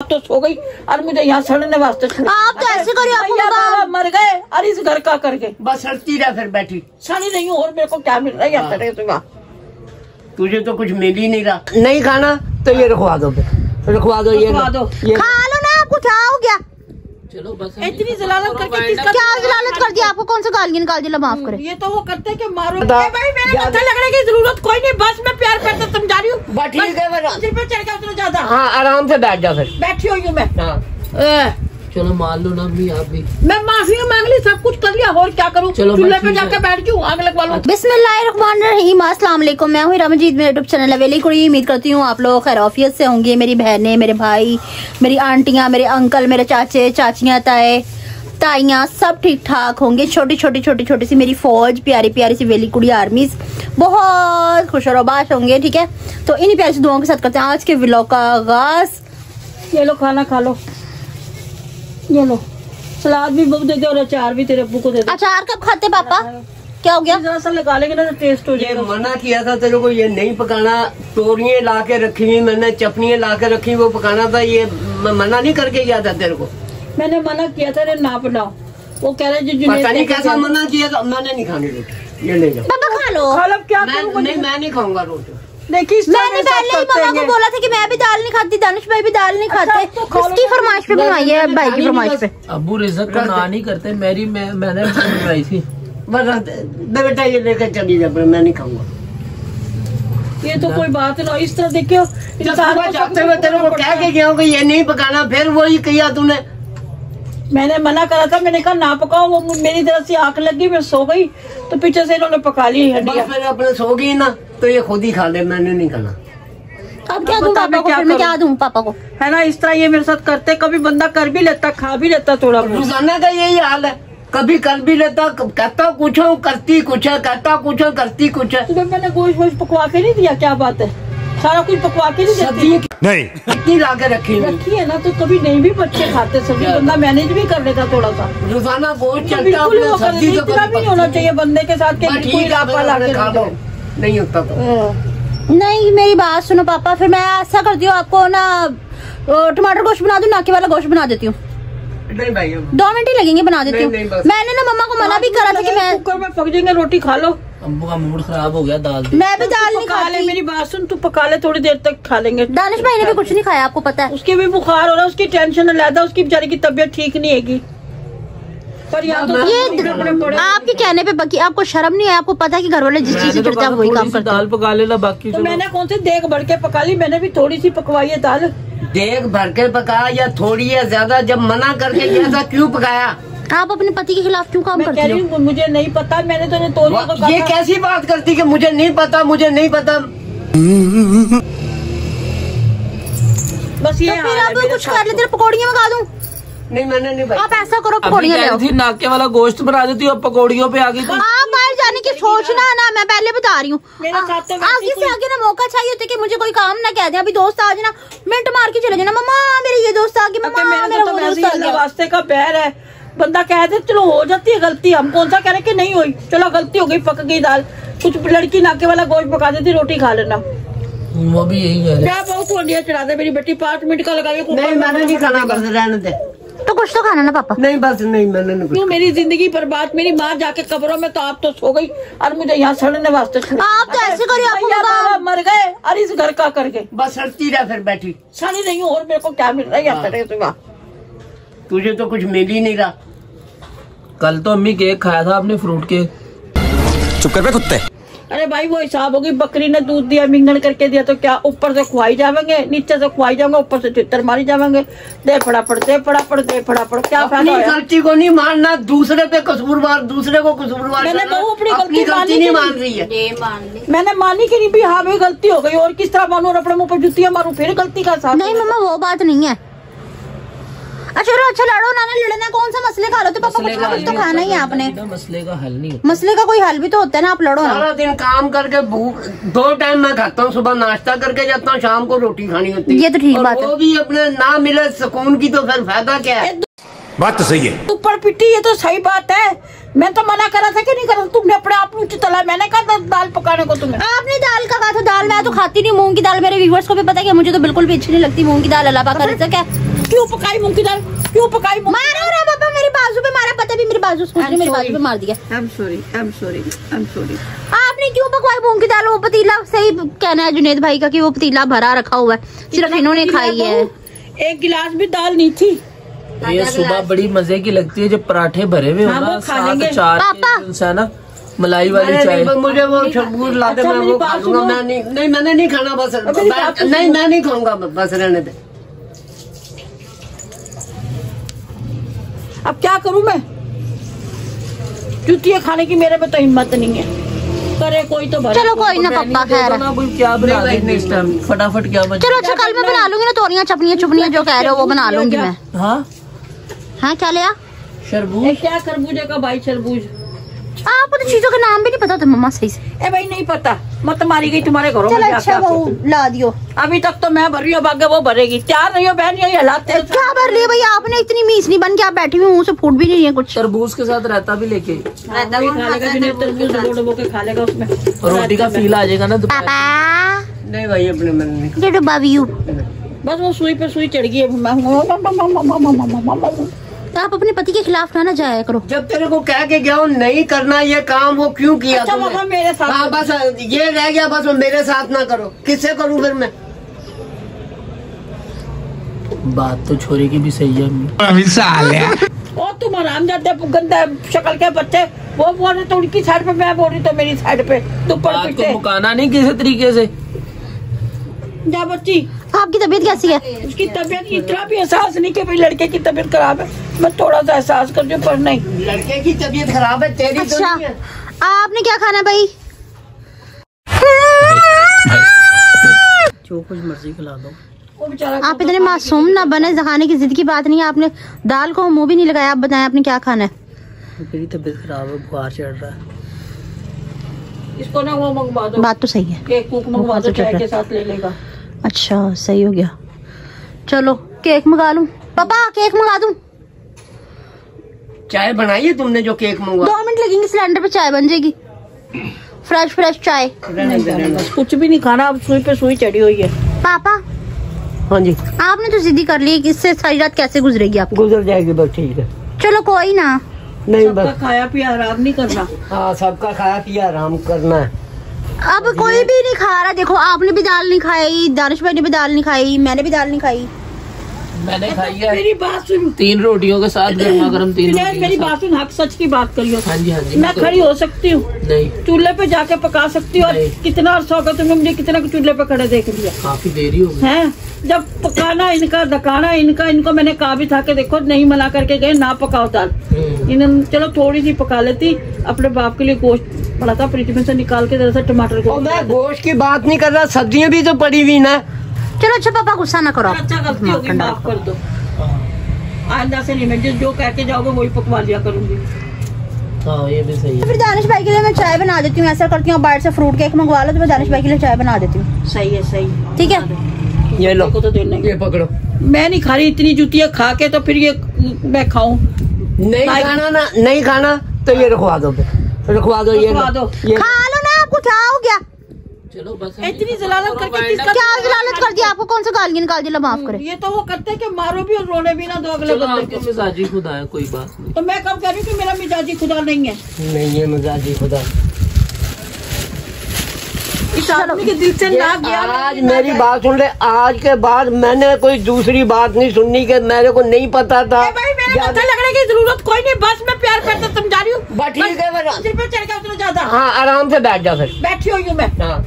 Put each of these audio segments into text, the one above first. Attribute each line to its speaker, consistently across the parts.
Speaker 1: तो सो गई और मुझे यहाँ सड़ने वास्ते
Speaker 2: आप तो ऐसे करिए,
Speaker 1: बाबा मर गए और इस घर का करके
Speaker 3: बस सड़ती रहा फिर बैठी
Speaker 1: सड़ी नहीं हूँ और मेरे को क्या मिल रहा है यहाँ सड़े सुबह।
Speaker 3: तुझे तो कुछ मिल ही नहीं रहा। नहीं खाना तो ये रखवा दो, रखवा दो, ये
Speaker 2: खा लो ना। आपको क्या हो गया?
Speaker 1: चलो बस इतनी जलालत करके
Speaker 2: क्या जलालत कर दिया आपको? कौन सा गालियाँ निकाल दिया? माफ करे।
Speaker 1: ये तो वो करते हैं कि मारो भाई, मेरे माथे लगने की जरूरत कोई नहीं, बस मैं प्यार करते समझा रही हूँ।
Speaker 3: ठीक है
Speaker 1: सिर पे चढ़ के उतना ज्यादा।
Speaker 3: हाँ आराम से बैठ जा फिर।
Speaker 1: बैठी हुई हूँ मैं।
Speaker 4: चलो मान लो ना अम्मी आप भी।
Speaker 1: मैं माफी मांग ली, सब कुछ कर लिया, और क्या करूँ? चूल्हे पे जाके बैठ जाऊँ, आग लगवा लूँ।
Speaker 2: बिस्मिल्लाहिर्रहमानिर्रहीम, अस्सलाम वालेकुम। मैं हूँ रमजीत, मेरा यूट्यूब चैनल है वेली कुड़ी। उम्मीद करती हूँ आप लोग खैरियत से होंगे। मेरी बहनें, मेरे भाई, मेरी आंटियाँ, मेरे अंकल, मेरे चाचे चाचियाँ, ताए ताइयाँ सब ठीक ठाक होंगे। छोटी छोटी सी मेरी फौज, प्यारी प्यारी सी वेली कुड़ी आर्मीज बहुत खुश और आबाद होंगे। ठीक है, तो इन्हीं प्यारी सी दुआओं के साथ करते हैं आज के व्लॉग का आगाज।
Speaker 1: ये लो खाना खा लो, ये लो सलाद भी दे दे और अचार भी तेरे अब्बू को दे दे।
Speaker 2: अचार कब खाते पापा? क्या हो गया?
Speaker 1: जरा सा लगा लेंगे ना तो टेस्ट हो जाएगा।
Speaker 3: मना किया था तेरे को ये नहीं पकाना, तोरियां ला के रखी हुई मैंने, चपनियां ला के रखी, वो पकाना था। ये मना नहीं करके गया था तेरे को?
Speaker 1: मैंने मना किया था ना बनाओ, वो कह रहे जो
Speaker 3: पता नहीं कैसा मना किया था। मैंने नहीं खानी रोटी, ये ले जाओ
Speaker 2: पापा खा लो।
Speaker 1: क्या
Speaker 3: मैं नहीं खाऊंगा रोटी।
Speaker 1: देखिए
Speaker 2: मैंने पहले ही मामा को बोला था कि मैं भी दाल नहीं खाती, दानिश भाई भी दाल नहीं खाते। इसकी फरमाइश पे बनवाई है, भाई की फरमाइश पे।
Speaker 4: अबू रिज़्क़ को ना नहीं करते, मैंने बनवाई थी।
Speaker 3: बेटा ये लेकर चली जा, मैं नहीं खाऊंगा।
Speaker 1: ये तो कोई बात ना, इस तरह देखियो
Speaker 3: जाते हुए तेरे को कह के गया हूँ कि ये नहीं पकाना, फिर वही किया तूने।
Speaker 1: मैंने मना करा था, मैंने कहा ना पकाओ, वो मेरी तरफ से आंख लगी, मैं सो गई तो पीछे से इन्होंने पका ली हड्डियां।
Speaker 3: फिर अपने सो गई ना तो ये खुद ही खा ले, मैंने नहीं खाना।
Speaker 2: अब क्या दूं पापा को? फिर मैं क्या दूं पापा को?
Speaker 1: है ना, इस तरह ये मेरे साथ करते, कभी बंदा कर भी लेता, खा भी लेता थोड़ा।
Speaker 3: रोजाना का यही हाल है, कभी कर भी लेता, कहता कुछ हो करती कुछ है, कहता कुछ हो करती कुछ है।
Speaker 1: तुम्हें मैंने गोश्त वोश्त पकवा के नहीं दिया? क्या बात है, सारा कुछ पकवा के नहीं देती?
Speaker 3: नहीं इतनी ला के रखी
Speaker 1: है ना, तो कभी नहीं भी बच्चे खाते सब्जी, बंदा मैनेज भी कर लेता थोड़ा सा।
Speaker 3: रोजाना गोश्त चलता,
Speaker 1: इतना भी नहीं होना चाहिए बंदे के साथ।
Speaker 3: नहीं होता तो
Speaker 2: नहीं, मेरी बात सुनो पापा, फिर मैं ऐसा करती हूँ, आपको ना टमाटर गोश्त बना दूं, नाके वाला गोश्त बना देती हूँ।
Speaker 3: नहीं भाई
Speaker 2: 2 मिनट ही लगेंगे, बना देती हूँ। मैंने ना मम्मा को मना भी करा था कि मैं
Speaker 1: कुकर में पक जाएंगे, रोटी खा लो।
Speaker 4: अम्बू का मूड खराब हो गया दाल।
Speaker 2: मैं भी दाल नहीं खाती।
Speaker 1: मेरी बात सुन, तू पका ले, थोड़ी देर तक खा लेंगे।
Speaker 2: दानिश भाई ने भी कुछ नहीं खाया, आपको पता है।
Speaker 1: उसके भी बुखार हो रहा है, उसकी टेंशन लेता, उसकी बेचारी की तबीयत ठीक नहीं हैगी। पर यहाँ तो
Speaker 2: ये आपके कहने पे बाकी आपको शर्म नहीं है? आपको पता है कि घर वाले जिस चीज से चिढ़ते हैं वही काम करते हैं।
Speaker 4: दाल पका लेना बाकी।
Speaker 1: तो मैंने कौन से देग भर के पका ली, मैंने भी थोड़ी सी पकवाई है दाल।
Speaker 3: देग भर के पका या थोड़ी या ज्यादा, जब मना करके गया था क्यों पकाया?
Speaker 2: आप अपने पति के खिलाफ क्यों काम करती हो?
Speaker 1: मुझे नहीं पता, मैंने तो
Speaker 3: ये कैसी बात करती कि मुझे नहीं पता, मुझे नहीं पता।
Speaker 1: बस ये
Speaker 2: फिर आप कुछ कर लेते, पकौड़ियाँ मंगा दूं?
Speaker 3: नहीं मैंने नहीं भाई।
Speaker 2: आप ऐसा करो, पकौड़ियाँ ले आओ।
Speaker 4: नाके वाला गोश्त बना देती हो, पकौड़ियों पे आगे।
Speaker 2: आप बाहर जाने की सोचना ना, मैं पहले बता रही हूँ। आगे से आगे ना मौका चाहिए होता है कि मुझे कोई काम ना कह दे। अभी दोस्त आ जाना, मिनट मार के चले जाना, मम्मा मेरे ये दोस्त आ गए, मम्मा मेरा वो दोस्त आ गया।
Speaker 1: वास्ते का पैर है, बंदा कह दे चलो हो जाती है गलती, हम कौन सा कह रहे कि नहीं हुई, चलो गलती हो गई, पक गई दाल। कुछ लड़की नाके वाला गोश्त पका देती, रोटी खा लेना।
Speaker 4: वो भी यही कह रहे।
Speaker 1: क्या बहुत वंडिया चढ़ा दे मेरी बेटी, 5 मिनट का लगाइए।
Speaker 3: नहीं मैंने नहीं खाना, बस रहने दे।
Speaker 2: तो कुछ तो खाना ना पापा।
Speaker 3: नहीं बस नहीं, मैंने नहीं।
Speaker 1: क्यों मेरी जिंदगी बर्बाद, मेरी माँ जाके कब्रों में, तो आप तो सो गई और मुझे यहाँ सड़ने वास्ते।
Speaker 2: आप तो ऐसे करिए,
Speaker 1: बाबा मर गए और इस घर का करके
Speaker 3: बस सड़ती रहा फिर बैठी।
Speaker 1: सड़ी नहीं हूँ और मेरे को क्या मिल रहा है यहाँ सड़े सुबह।
Speaker 3: तुझे तो कुछ मिल ही नहीं रहा।
Speaker 4: कल तो अम्मी केक खाया था आपने, फ्रूट केक।
Speaker 5: चुप कर बे कुत्ते।
Speaker 1: अरे भाई वो हिसाब होगी, बकरी ने दूध दिया, मिंगन करके दिया, तो क्या ऊपर से खुआई जाएंगे, नीचे से खुआई जाएंगे, ऊपर से चित्तर मारी जाएंगे। दे फटाफट दे फटाफट दे फटाफट, क्या फायदा है?
Speaker 3: गलती को नहीं मानना, दूसरे पे कसूरवार, दूसरे को कसूरवार।
Speaker 1: मैंने तो
Speaker 3: अपनी गलती नहीं मान रही है।
Speaker 1: मैंने मानी कि नहीं भी, हाँ भाई गलती हो गई, और किस तरह मानू, अपने मुँह पर जुतियां मारू, फिर गलती का साथ।
Speaker 2: नहीं मम्मा वो बात नहीं है। अच्छा लड़ो ना, लड़ना कौन सा मसले का हल होता है पापा? कुछ ना कुछ तो खाना ही है आपने।
Speaker 4: मसले का हल नहीं,
Speaker 2: मसले का कोई हल भी तो होता है ना, आप लड़ो ना।
Speaker 3: सारा दिन काम करके भूख 2 टाइम मैं खाता हूँ, सुबह नाश्ता करके जाता हूँ, शाम को रोटी खानी होती है।
Speaker 2: ये तो ठीक बात है।
Speaker 3: वो भी अपने ना मिले सुकून की, तो फिर फायदा क्या है?
Speaker 5: बात तो सही है।
Speaker 1: ऊपर पिट्टी, ये तो सही बात है। मैं तो मना करा था कि नहीं करा, तुमने अपने आप नीचे तला। मैंने कहा दाल पकाने को तुम्हें।
Speaker 2: आपने दाल का कहा था, दाल मैं तो खाती नहीं मूंग की दाल। मेरे व्यूअर्स को भी पता है कि मुझे तो बिल्कुल भी अच्छी नहीं लगती मूंग की दाल। अल्लाह पाक करे क्या
Speaker 1: क्यों पकाई मूंग की दाल, क्यों पकाई मूंग?
Speaker 2: मारो ना पापा, मेरे बाजू पे मारा, पता भी मेरे बाजू मेरे बाजू पे मार दिया।
Speaker 1: I'm sorry.
Speaker 2: आपने क्यों पकवाई मूंग की दाल? वो पतीला, सही कहना है जुनेद भाई का कि वो पतीला भरा रखा हुआ है, सिर्फ इन्होंने खाई है।
Speaker 1: एक गिलास भी दाल नहीं थी।
Speaker 4: ये सुबह बड़ी मजे की लगती है जब पराठे भरे हुए
Speaker 1: हाँ,
Speaker 4: हो ना,
Speaker 1: वो खा
Speaker 4: साथ
Speaker 1: लेंगे।
Speaker 4: चार
Speaker 2: पापा।
Speaker 4: से ना मलाई वाली चाय।
Speaker 3: मुझे वो शरबूत ला दे,
Speaker 1: अच्छा,
Speaker 3: मैं
Speaker 1: मेरी
Speaker 3: वो
Speaker 1: बात
Speaker 3: खा लूंगा।
Speaker 1: सुनो।
Speaker 3: नहीं मैंने नहीं खाना, बस
Speaker 1: मेरी बात सुनो।
Speaker 3: नहीं मैं नहीं खाऊंगा, बस रहने दे।
Speaker 1: अब क्या करूं मैं? जूतियाँ खाने की मेरे में तो हिम्मत नहीं है। करे कोई तो भरे।
Speaker 2: चलो कोई ना पप्पा, खैर है।
Speaker 4: ना कोई क्या बना देंगे इस टाइम, फटाफट क्या बना।
Speaker 2: चलो अच्छा, कल मैं बना लूंगी ना तोरियां चपनियां चुपनियां जो कह रहे हो वो बना लूंगी मैं।
Speaker 4: हाँ
Speaker 2: हाँ क्या लिया?
Speaker 4: शरबूत।
Speaker 1: क्या खरबूजे का भाई खरबूज?
Speaker 2: आपको तो चीजों के नाम भी नहीं पता था मम्मा सही से।
Speaker 1: ए भाई नहीं पता, मत मारी गई तुम्हारे घरों में
Speaker 2: चलो
Speaker 1: जाके
Speaker 2: अच्छा
Speaker 1: आपको।
Speaker 2: वो ला दियो।
Speaker 1: अभी तक तो मैं भर रही हूँ, भाग्य वो भरेगी। तैयार नहीं हो बहन, यही हालात है।
Speaker 2: क्या भर रही है भैया आपने? इतनी मीस नहीं बन के आप बैठी हुई, मुंह से फूट भी नहीं है कुछ।
Speaker 4: तरबूज के साथ रायता भी लेके,
Speaker 1: खा लेगा, तरबूज डुबो के खा लेगा उसमें।
Speaker 4: रोटी का फील आ जाएगा ना दोपहर।
Speaker 2: पापा
Speaker 3: नहीं भाई अपने मन नहीं।
Speaker 2: ये डब्बा भी
Speaker 1: बस वो सुई पे सुई चढ़ गई है।
Speaker 2: आप अपने पति के खिलाफ ना जाया करो।
Speaker 3: जब तेरे को कह के गया हूँ नहीं करना ये काम, वो क्यों किया
Speaker 1: अच्छा
Speaker 3: तुमने?
Speaker 1: बाबा मेरे साथ।
Speaker 3: हाँ बस ये रह गया, बस मेरे साथ ना करो। किससे करूँ फिर मैं?
Speaker 4: बात तो छोरे की भी सही है।
Speaker 1: और तुम आराम जाते गंदा शक्ल के बच्चे, वो बोल रहे तो उनकी साइड पे, मैं बोल रही तो मेरी साइड पे।
Speaker 4: बात को मुकाना नहीं किसी तरीके से।
Speaker 1: जा बच्ची,
Speaker 2: आपकी तबीयत कैसी है?
Speaker 1: उसकी तबीयत इतना भी एहसास नहीं कि भाई लड़के की तबीयत खराब है। मैं थोड़ा सा एहसास कर दूं, पर नहीं।
Speaker 3: लड़के की तबीयत खराब है, तेरी तो
Speaker 2: अच्छा
Speaker 3: नहीं है।
Speaker 2: आपने क्या खाना भाई?
Speaker 4: जो कुछ मर्जी खिला दो।
Speaker 1: वो बेचारा
Speaker 2: आप इतने मासूम ना बने, खाने की जिद की बात नहीं है। आपने दाल को मुंह भी नहीं लगाया। आप बताएं आपने क्या खाना है?
Speaker 4: मेरी तबीयत खराब है, बुखार चढ़ रहा है।
Speaker 1: इसको ना वो मंगवा दो,
Speaker 2: बात तो सही है।
Speaker 1: केक कुक मंगवा दो, चाय के साथ ले लेगा।
Speaker 2: अच्छा सही हो गया। चलो केक मंगा लूं पापा, केक मंगा दूं?
Speaker 3: चाय बनाई है तुमने जो केक मंगवा?
Speaker 2: 2 मिनट लगेंगे, सिलेंडर पे चाय बन जाएगी। फ्रेश चाय।
Speaker 1: कुछ भी नहीं खाना, अब सुई पे सुई चढ़ी हुई है।
Speaker 2: पापा
Speaker 3: हाँ जी
Speaker 2: आपने तो जिद्दी कर ली, इससे सारी रात कैसे गुजरेगी आपकी?
Speaker 3: गुजर जाएगी, बस ठीक है।
Speaker 2: चलो कोई ना,
Speaker 3: नहीं
Speaker 1: सबका
Speaker 3: बस
Speaker 1: खाया पिया आराम नहीं करना।
Speaker 3: हाँ सबका खाया पिया आराम करना है।
Speaker 2: अब कोई भी नहीं खा रहा। देखो आपने भी दाल नहीं खाई, दानिश भाई ने भी दाल नहीं खाई, मैंने भी दाल नहीं खाई।
Speaker 4: मैंने खाई है
Speaker 1: मेरी बात सुन,
Speaker 4: 3 रोटियों के साथ, गर्मा गर्म 3 रोटियों
Speaker 1: मेरी
Speaker 4: के साथ।
Speaker 1: बात सुन, हक सच की बात करियो।
Speaker 4: हाँ जी हाँ जी।
Speaker 1: मैं खड़ी हो सकती हूँ,
Speaker 4: नहीं,
Speaker 1: चूल्हे पे जाके पका सकती हूँ। और
Speaker 4: नहीं।
Speaker 1: कितना अर्सा होगा तुमने मुझे कितना चूल्हे पे खड़े देख लिया
Speaker 4: काफी देरी हो गई।
Speaker 1: है? जब पकाना इनका, दकाना इनका, इनको मैंने कहा भी था कि देखो नहीं मना करके गए, ना पकाओ दाल। इन्होंने चलो थोड़ी सी पका लेती। अपने बाप के लिए गोश्त पड़ा था फ्रिज में से निकाल के, जरा सा टमाटर को।
Speaker 3: और मैं गोश्त की बात नहीं कर रहा, सब्जियां भी तो पड़ी हुई ना।
Speaker 2: चलो अच्छा पापा गुस्सा ना करो।
Speaker 1: अच्छा गलती होगी, माफ कर दो। आइंदा से नहीं, मैं जो कह के जाओगे वही पकवा लिया करूंगी।
Speaker 4: हाँ ये भी सही है।
Speaker 2: फिर दानिश भाई के लिए मैं चाय बना देती हूँ। ऐसा करती हूँ बाहर से फ्रूट केक मंगवा लो, तो मैं दानिश भाई के लिए चाय बना देती हूँ।
Speaker 1: सही है, सही।
Speaker 2: ठीक है
Speaker 3: ये लो,
Speaker 1: को तो देना ही।
Speaker 3: ये पकड़ो।
Speaker 1: मैं नहीं खा रही इतनी जूतियाँ खा के, तो फिर ये मैं खाऊं?
Speaker 3: नहीं खाना ना, नहीं खाना तो ये रखवा दो, रखवा दो। ये
Speaker 1: रखवा दो।
Speaker 2: खा लो ना, आपको क्या हो गया?
Speaker 4: चलो बस
Speaker 1: इतनी जलालत करके किसका?
Speaker 2: क्या जलालत कर दिया आपको? कौन सा गालियां निकाल दिया? माफ करे।
Speaker 1: ये तो वो करते हैं कि मारो भी और रोने भी ना दो अगले
Speaker 4: चलो
Speaker 1: बंदे
Speaker 4: आपके
Speaker 1: को।
Speaker 4: मिजाजी खुदा है, कोई बात नहीं।
Speaker 1: तो मैं कब कह रही हूँ कि मेरा मिजाजी खुदा नहीं है?
Speaker 3: नहीं ये मिजाजी खुदा।
Speaker 1: इस आदमी के दिल से ना गया।
Speaker 3: आज मेरी बात सुन ले, आज के बाद मैंने कोई दूसरी बात नहीं सुननी कि मेरे को नहीं पता था।
Speaker 1: भाई मेरे माथा लगने की जरूरत कोई नहीं, बस मैं प्यार प्यार से समझा रही हूँ।
Speaker 3: बस ठीक है, बस।
Speaker 1: सिर पे चढ़ के उतना ज्यादा।
Speaker 3: हाँ आराम से बैठ जा फिर।
Speaker 1: बैठी हुई हूँ मैं।
Speaker 3: हाँ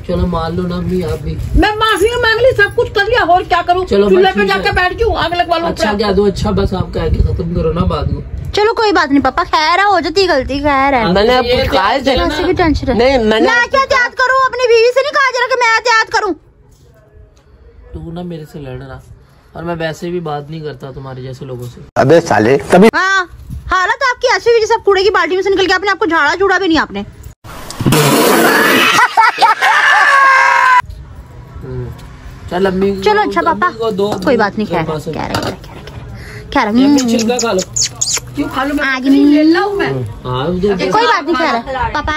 Speaker 4: चलो मान लो ना अम्मी, आप भी।
Speaker 1: मैं माफी मांग ली, सब कुछ कर लिया, और क्या करूँ?
Speaker 4: चलो
Speaker 1: चूल्हे
Speaker 4: बस
Speaker 1: पे
Speaker 4: ठीक
Speaker 1: जाके
Speaker 4: है।
Speaker 1: बैठ जाऊँ, आग लगवा लूँ।
Speaker 4: अच्छा क्या दो, अच्छा बस आप कह के खत्म करो ना बात को।
Speaker 2: चलो कोई बात नहीं पापा, खैर है, हो जाती गलती, खैर है।
Speaker 3: मैंने अब कुछ खाया थे?
Speaker 2: वैसे भी टेंशन है।
Speaker 3: नहीं मैंने
Speaker 2: मैं क्या त्याग करूँ? अपनी बीवी से नहीं कहा जरा कि मैं त्याग करूँ?
Speaker 4: तू ना मेरे से लड़ना, और मैं वैसे भी बात नहीं करता तुम्हारे जैसे लोगों से।
Speaker 5: अबे साले तभी
Speaker 2: हाँ हालत आपकी ऐसी हुई जैसे आप कूड़े की बाल्टी में से निकल के आपने आपको झाड़ा चूड़ा भी नहीं आपने।
Speaker 4: चल अम्मी को-
Speaker 2: चलो अच्छा पापा,
Speaker 4: अम्मी को दो
Speaker 2: कोई बात नहीं, खैर
Speaker 4: बस।
Speaker 2: कह
Speaker 4: अम्मी
Speaker 2: रहा
Speaker 4: छिलका खा लो।
Speaker 1: क्यों खा लूँ? मैं
Speaker 2: आज
Speaker 1: ले लाऊं मैं।
Speaker 4: हाँ दो।
Speaker 2: कोई बात नहीं, खैर है पापा।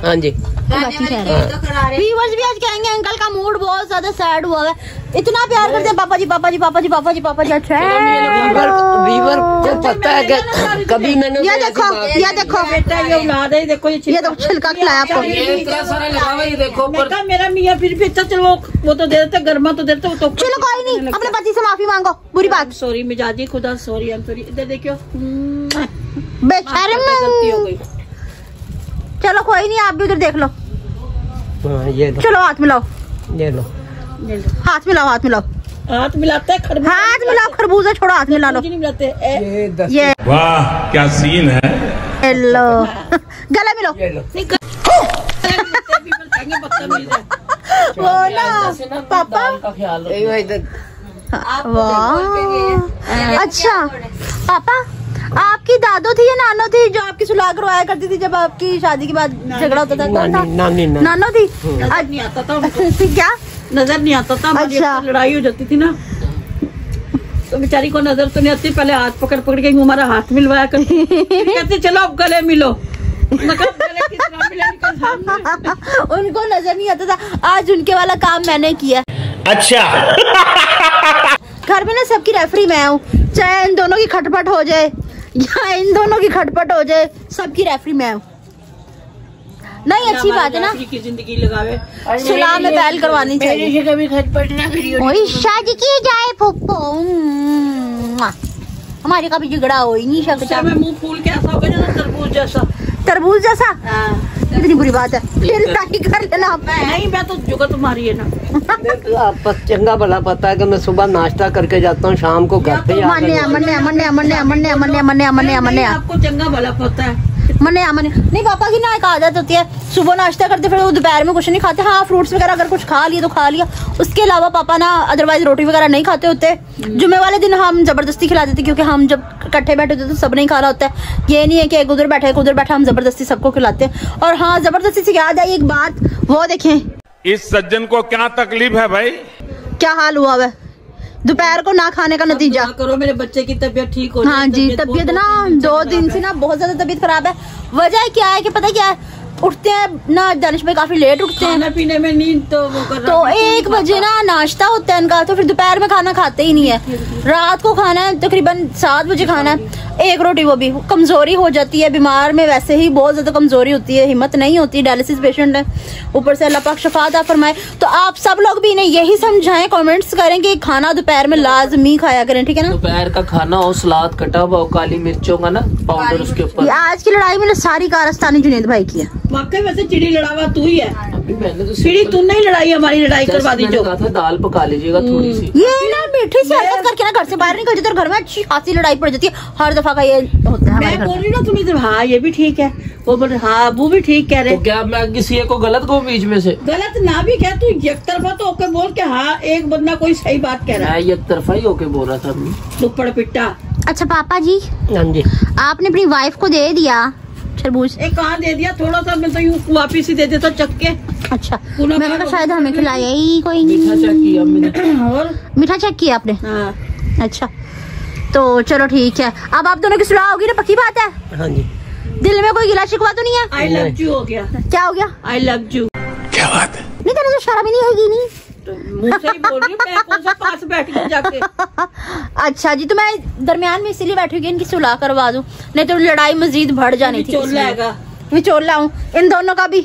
Speaker 3: हाँ जी।
Speaker 2: व्यूअर्स भी आज कहेंगे अंकल का मूड बहुत ज्यादा सैड हुआ है, इतना प्यार करते हैं पापा जी पापा जी पापा जी पापा जी पापा जी। अच्छा
Speaker 3: वीवर को पता है कि कभी मैंने
Speaker 2: ये देखो
Speaker 1: बेटा ये औलाद है, देखो
Speaker 2: ये तो छिलका खिलाया आपको।
Speaker 4: ये इतना सारा लगा हुआ है, ये देखो ऊपर।
Speaker 1: मेरा मियाँ फिर भी अच्छा, चलो वो तो दे देते, गर्मा तो देते, वो तो
Speaker 2: चलो कोई नहीं, अपने पति से माफी मांगो, बुरी बात।
Speaker 1: सॉरी मिजाजी, खुदा सॉरी, आई एम सॉरी। इधर देखियो,
Speaker 2: बेशर्म।
Speaker 1: गलती हो गई।
Speaker 2: चलो कोई नहीं, आप भी उधर देख लो।
Speaker 3: ये लो,
Speaker 2: चलो हाथ मिलाओ,
Speaker 3: ये लो,
Speaker 2: हाथ मिलाओ, हाथ मिलाओ,
Speaker 1: हाथ मिलाते हैं, खरबूजा
Speaker 2: हाथ मिलाओ, खरबूजा छोड़ो, हाथ मिला लो।
Speaker 1: नहीं मिलाते।
Speaker 2: ये
Speaker 5: वाह क्या सीन है।
Speaker 2: लो गला मिलो।
Speaker 3: ये लो।
Speaker 2: वो ना पापा
Speaker 4: का ख्याल रखो।
Speaker 2: वाह, अच्छा पापा आपकी दादो थी या नानो थी जो आपकी सुलह करवाया करती थी जब आपकी शादी के बाद झगड़ा होता था? कौन था? नानो थी।
Speaker 1: नहीं आता था
Speaker 2: क्या
Speaker 1: नजर नहीं आता था।
Speaker 2: अच्छा।
Speaker 1: लड़ाई हो जाती थी ना तो बेचारी को नजर तो नहीं आती, पहले हाथ पकड़ पकड़ के हमारा हाथ मिलवाया करती, कहते चलो अब गले मिलो।
Speaker 2: उनको नजर नहीं आता था, आज उनके वाला काम मैंने किया।
Speaker 5: अच्छा
Speaker 2: घर में ना सबकी रेफरी मैं हूँ, चाहे इन दोनों की खटपट हो जाए या इन दोनों की खटपट हो जाए, सबकी रेफरी मैं हूँ। नहीं अच्छी बात है ना,
Speaker 1: की जिंदगी लगावे।
Speaker 2: सुलह में पहल करवानी चाहिए।
Speaker 1: कभी खटपट ना करियो।
Speaker 2: वही शादी की जाए फुप्पो, हमारे कभी झगड़ा हो ही नहीं सकता।
Speaker 1: में मुंह फूल के ऐसा हो गया ना तरबूज जैसा।
Speaker 2: तरबूज जैसा? कितनी बुरी बात है, फिर ताकि कर लेना।
Speaker 1: नहीं मैं तो जुगत तुम्हारी है ना।
Speaker 3: आप चंगा भला पता है कि मैं सुबह नाश्ता करके जाता हूँ, शाम को घर पे
Speaker 1: आपको चंगा भला पता है।
Speaker 2: मने नहीं पापा की ना एक आदत होती है, सुबह नाश्ता करते फिर वो दोपहर में कुछ नहीं खाते। हाँ फ्रूट्स वगैरह अगर कुछ खा लिया तो खा लिया, उसके अलावा पापा ना अदरवाइज रोटी वगैरह नहीं खाते होते। जुम्मे वाले दिन हम जबरदस्ती खिला देते क्योंकि हम जब इकट्ठे बैठे होते तो सब नहीं खाना होता है। ये नहीं है कि एक उधर बैठा, हम जबरदस्ती सबको खिलाते हैं। और हाँ जबरदस्ती से याद आई एक बात, वो देखें
Speaker 5: इस सज्जन को क्या तकलीफ है भाई।
Speaker 2: क्या हाल हुआ है दोपहर को ना खाने का नतीजा।
Speaker 1: करो मेरे बच्चे की तबीयत ठीक हो।
Speaker 2: हाँ जी, तबीयत ना 2 दिन से ना बहुत ज्यादा तबीयत खराब है। वजह क्या है कि पता क्या है, उठते हैं ना दानिश भाई काफी लेट उठते हैं,
Speaker 1: खाने पीने में नींद तो वो कर
Speaker 2: तो 1 बजे ना नाश्ता होता है इनका, तो फिर दोपहर में खाना खाते ही नहीं है। रात को खाना है तकरीबन 7 बजे खाना है, 1 रोटी, वो भी कमजोरी हो जाती है। बीमार में वैसे ही बहुत ज्यादा कमजोरी होती है, हिम्मत नहीं होती, डायलिसिस पेशेंट है, ऊपर से अल्लाह पाक शफा अता फरमाए। तो आप सब लोग भी इन्हें यही समझाएं, कमेंट्स करें कि खाना दोपहर में लाजमी खाया करें, ठीक है ना।
Speaker 4: दोपहर का खाना हो, सलाद कटा हुआ हो, काली मिर्चों का ना पाउडर उसके ऊपर।
Speaker 2: आज की लड़ाई में सारी कारस्तानी जुनेद भाई की है।
Speaker 1: वाकई वैसे चिड़ी लड़ावा तू ही है।
Speaker 4: अभी मैंने तो
Speaker 1: चिड़ी तू नहीं लड़ाई, हमारी लड़ाई करवा दी। जो
Speaker 4: कहा था दाल पका लीजिएगा थोड़ी सी।
Speaker 2: ये ना मीठी सी हरकत करके ना घर से बाहर निकल जाते और घर में अच्छी खासी लड़ाई पड़ जाती है हर दफा का। ये होता है हमारे
Speaker 1: मैं
Speaker 2: घर
Speaker 1: बोल रही ना तुम इधर, हाँ ये भी ठीक है, वो बोल हाँ वो भी ठीक कह रहे।
Speaker 4: तो क्या मैं किसी एक को गलत कहूँ बीच में से?
Speaker 1: गलत ना भी कह, तू एक तरफा तो होकर बोल के हाँ एक बंदा कोई सही बात कह रहा है।
Speaker 4: मैं एक तरफा ही होके बोल रहा था अभी।
Speaker 1: दुपड़ पिट्टा।
Speaker 2: अच्छा पापा जी,
Speaker 3: हाँ जी,
Speaker 2: आपने अपनी वाइफ को दे दिया तरबूज?
Speaker 1: एक कहाँ दे दिया, थोड़ा सा मैं तो यूँ वापिस ही दे देता चक के।
Speaker 2: अच्छा मैंने कहा शायद हमें खिलाया ही कोई
Speaker 4: मीठा चेक
Speaker 2: नहीं।
Speaker 4: किया मैंने।
Speaker 1: और
Speaker 2: मीठा चेक किया आपने?
Speaker 1: हाँ
Speaker 2: अच्छा तो चलो ठीक है, अब आप दोनों की सुलह होगी ना, पक्की बात है?
Speaker 3: हाँ जी।
Speaker 2: दिल में कोई गिला शिकवा तो नहीं है?
Speaker 1: आई लव यू हो गया।
Speaker 2: क्या हो गया?
Speaker 1: I love you.
Speaker 5: क्या बात है।
Speaker 2: नहीं तेरे तो शर्म ही नहीं होगी नहीं?
Speaker 1: तो मुंह से ही बोल रही हूँ, मैं कौन सा पास बैठ के जाके।
Speaker 2: अच्छा जी, तो मैं दरमियान में इसीलिए बैठी हूँ इनकी सुलह करवा दूं, नहीं तो लड़ाई मजीद बढ़ जानी थी। विचोला हूँ इन दोनों का भी।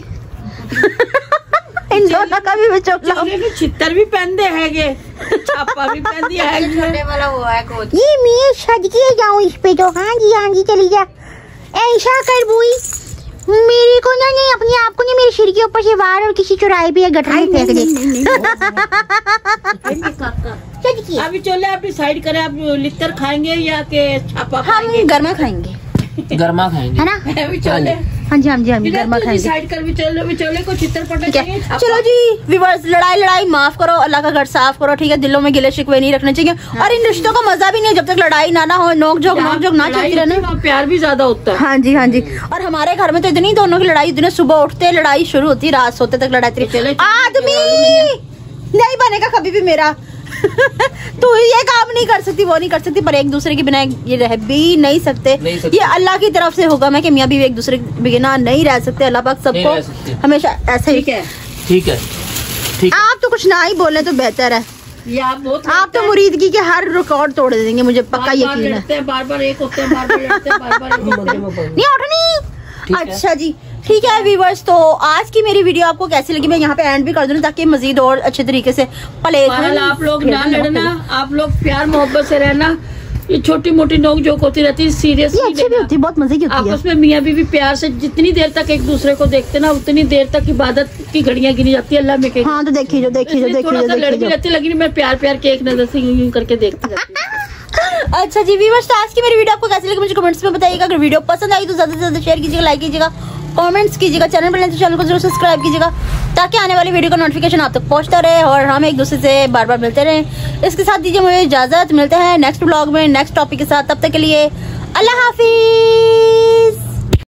Speaker 2: इन दोनों का भी विचोला हूँ।
Speaker 1: छितर भी पहनते हैं, छापा भी पहन दिया है।
Speaker 2: ये मैं शादी किए जाऊँ इस पे तो। हाँ जी चली जा, ऐसा कर बुई मेरे को ना नहीं, अपने आप को नहीं, मेरे सिर के ऊपर से वार और किसी चौराहे पे गटर में फेंक दे।
Speaker 1: अभी चले आप डिसाइड करें, आप लिट्टर खाएंगे या के छापा खाएंगे?
Speaker 2: हम गर्मा खाएंगे,
Speaker 4: गर्मा खाएंगे
Speaker 2: है ना?
Speaker 1: विचोले
Speaker 2: हाँ जी गर्मा खाएंगे।
Speaker 1: डिसाइड कर विचोले को चित्तर पड़ना चाहिए।
Speaker 2: चलो जी व्यूअर्स, लड़ाई माफ करो, अल्लाह का घर साफ करो, ठीक है। दिलों में गिले शिकवे नहीं रखने चाहिए, और इन रिश्तों का मजा भी नहीं है जब तक लड़ाई ना हो, नोक झोंक ना चलती रहना,
Speaker 1: प्यार भी ज्यादा होता है।
Speaker 2: हाँ जी। और हमारे घर में तो इतनी दोनों की लड़ाई, इतने सुबह उठते लड़ाई शुरू होती, रात सोते तक लड़ाई। आदमी नहीं बनेगा कभी भी मेरा। तू ये काम नहीं कर सकती, वो नहीं कर सकती, पर एक दूसरे के बिना ये रह भी नहीं सकते। ये अल्लाह की तरफ से होगा मैं कि मियाँ बीवी एक दूसरे के बिना नहीं रह सकते। अल्लाह पाक सबको हमेशा ऐसे ही।
Speaker 4: ठीक है।
Speaker 2: आप तो कुछ ना ही बोले तो बेहतर है।
Speaker 1: ये
Speaker 2: आप तो मुरीदगी के हर रिकॉर्ड तोड़ देंगे, मुझे पक्का यकीन है।
Speaker 1: बार-बार एक होते हैं, बार-बार लड़ते हैं, बार-बार एक होते हैं।
Speaker 2: नहीं उठनी। अच्छा जी ठीक है व्यूअर्स, तो आज की मेरी वीडियो आपको कैसी लगी मैं यहाँ पे एंड भी कर दूँ ताकि मजीद और अच्छे तरीके से पले।
Speaker 1: आप लोग ना लड़ना, आप लोग प्यार मोहब्बत से रहना। ये छोटी मोटी नोक जोक होती रहती है, सीरियस
Speaker 2: अच्छी भी होती है, बहुत मजे की होती है।
Speaker 1: आपस में मियाँ बीवी प्यार से जितनी देर तक एक दूसरे को देखते ना उतनी देर तक इबादत की घड़ियां गिनी जाती है अल्लाह में कहीं।
Speaker 2: हाँ तो देखिए जो
Speaker 1: थोड़ा सा लड़की रहती, लेकिन मैं प्यार के एक नजर से यूं करके देखती रहती।
Speaker 2: अच्छा जी व्यूअर्स, तो आज की मेरी वीडियो आपको कैसी लगी मुझे कमेंट्स में बताइएगा। अगर वीडियो पसंद आई तो ज्यादा से ज्यादा शेयर कीजिएगा, लाइक कीजिएगा, कमेंट्स कीजिएगा। चैनल पर नए तो चैनल को जरूर सब्सक्राइब कीजिएगा ताकि आने वाली वीडियो का नोटिफिकेशन आप तक पहुंचता रहे और हम एक दूसरे से बार बार मिलते रहें। इसके साथ दीजिए मुझे इजाजत, मिलते हैं नेक्स्ट ब्लॉग में नेक्स्ट टॉपिक के साथ। तब तक के लिए अल्लाह हाफिज।